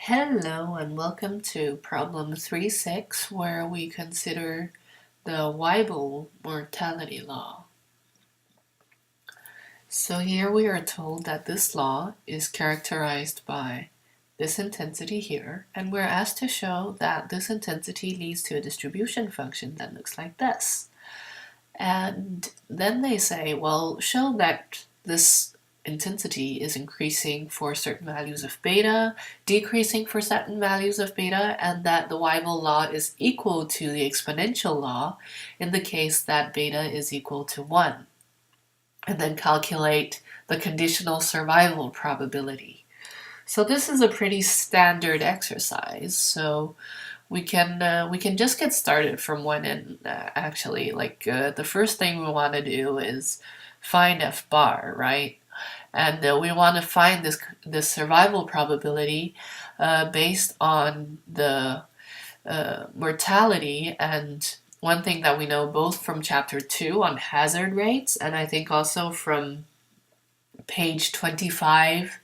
Hello and welcome to problem 3.6 where we consider the Weibull mortality law. So here we are told that this law is characterized by this intensity here, and we're asked to show that this intensity leads to a distribution function that looks like this. And then they say, well, show that this intensity is increasing for certain values of beta, decreasing for certain values of beta, and that the Weibull law is equal to the exponential law in the case that beta is equal to 1. And then calculate the conditional survival probability. So this is a pretty standard exercise. So we can just get started from one end, actually. The first thing we want to do is find F bar, right? And we want to find this survival probability based on the mortality. And one thing that we know both from chapter 2 on hazard rates, and I think also from page 25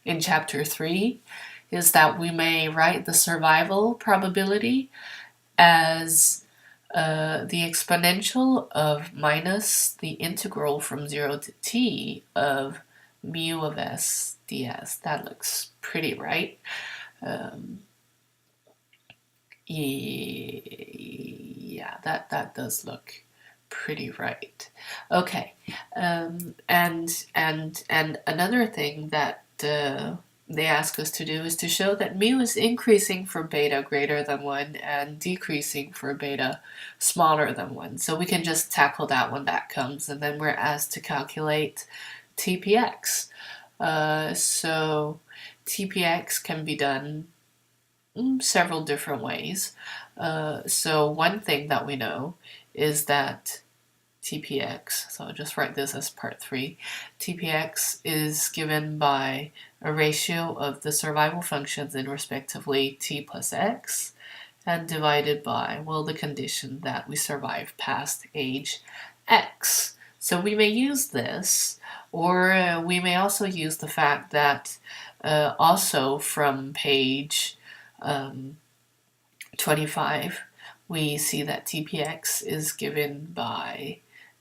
in chapter 3, is that we may write the survival probability as the exponential of minus the integral from 0 to t of mu of s ds. That looks pretty right. Yeah, that does look pretty right. Okay, and another thing that they ask us to do is to show that mu is increasing for beta greater than 1 and decreasing for beta smaller than 1. So we can just tackle that when that comes, and then we're asked to calculate TPX. So TPX can be done several different ways. So one thing that we know is that TPX, so I'll just write this as part 3, TPX is given by a ratio of the survival functions in respectively t plus x and divided by, well, the condition that we survive past age x. So we may use this, or we may also use the fact that also from page 25, we see that TPX is given by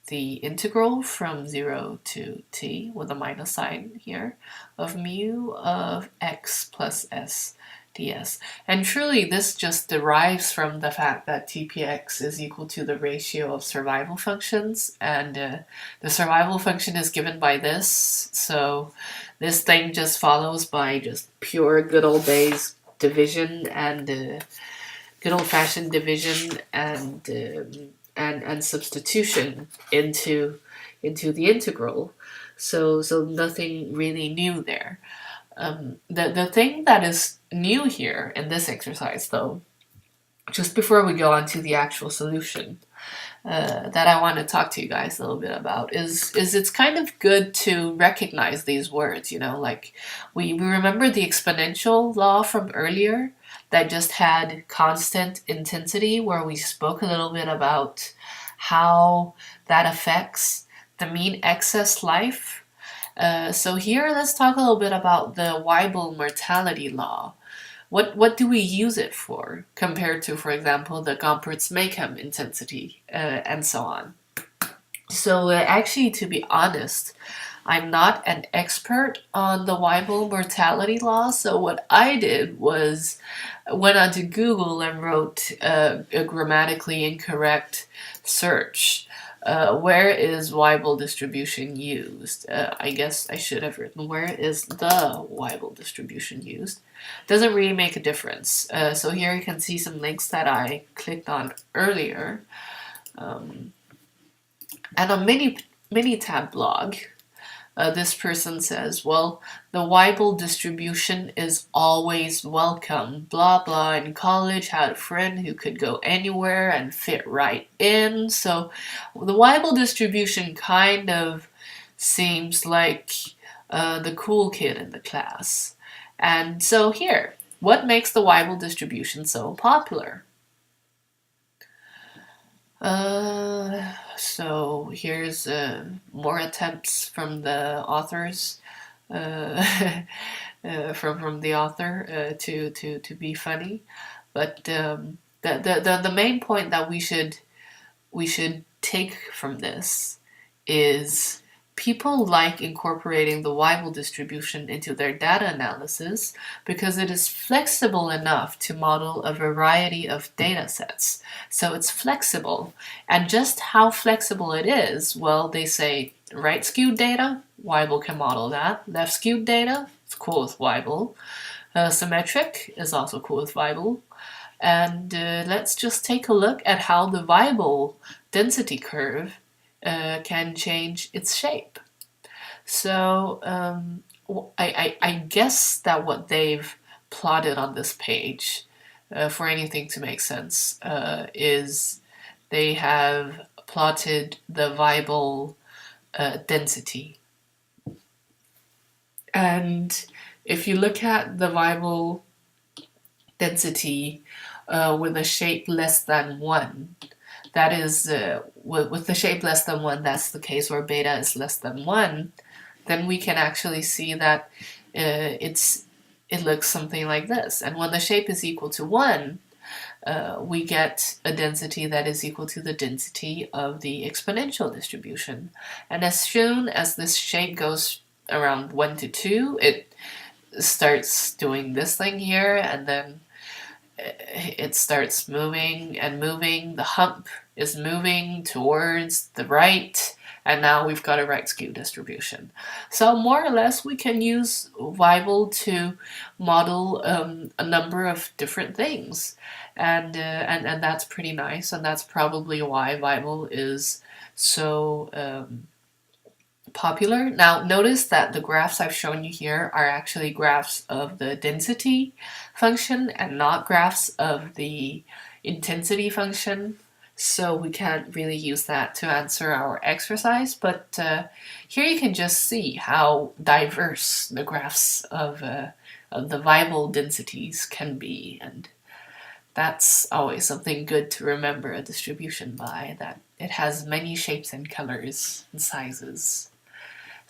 the integral from 0 to t, with a minus sign here, of mu of x plus s ds. And truly this just derives from the fact that TPX is equal to the ratio of survival functions, and the survival function is given by this, so this thing just follows by just pure good old days division and good old-fashioned division and substitution into the integral. So nothing really new there. The thing that is new here in this exercise, though, just before we go on to the actual solution, that I want to talk to you guys a little bit about is it's kind of good to recognize these words, like we remember the exponential law from earlier that just had constant intensity, where we spoke a little bit about how that affects the mean excess life. So here let's talk a little bit about the Weibull mortality law. What do we use it for compared to, for example, the Gompertz-Makeham intensity, and so on? So actually, to be honest, I'm not an expert on the Weibull mortality law, so what I did was went onto Google and wrote a grammatically incorrect search. Where is Weibull distribution used? I guess I should have written, where is the Weibull distribution used? Doesn't really make a difference. So here you can see some links that I clicked on earlier. And on Minitab blog, this person says, well, the Weibull distribution is always welcome. Blah, blah. In college, had a friend who could go anywhere and fit right in. So the Weibull distribution kind of seems like the cool kid in the class. And so here, what makes the Weibull distribution so popular? So here's more attempts from the authors. from the author to be funny. But the main point that we should take from this is people like incorporating the Weibull distribution into their data analysis because it is flexible enough to model a variety of data sets. So it's flexible. And just how flexible it is, well, they say right skewed data, Weibull can model that. Left skewed data, it's cool with Weibull. Symmetric is also cool with Weibull. And let's just take a look at how the Weibull density curve can change its shape. So I guess that what they've plotted on this page, for anything to make sense, is they have plotted the Weibull density. And if you look at the Weibull density with a shape less than 1, that is, with the shape less than 1, that's the case where beta is less than 1, then we can actually see that it looks something like this. And when the shape is equal to 1, we get a density that is equal to the density of the exponential distribution. And as soon as this shape goes around 1 to 2, it starts doing this thing here, and then it starts moving and moving. The hump is moving towards the right, and now we've got a right skew distribution. So more or less we can use Weibull to model a number of different things, and that's pretty nice, and that's probably why Weibull is so popular. Now notice that the graphs I've shown you here are actually graphs of the density function and not graphs of the intensity function, so we can't really use that to answer our exercise, but here you can just see how diverse the graphs of the Weibull densities can be, and that's always something good to remember a distribution by, that it has many shapes and colors and sizes.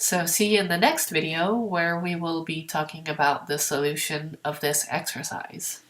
So see you in the next video where we will be talking about the solution of this exercise.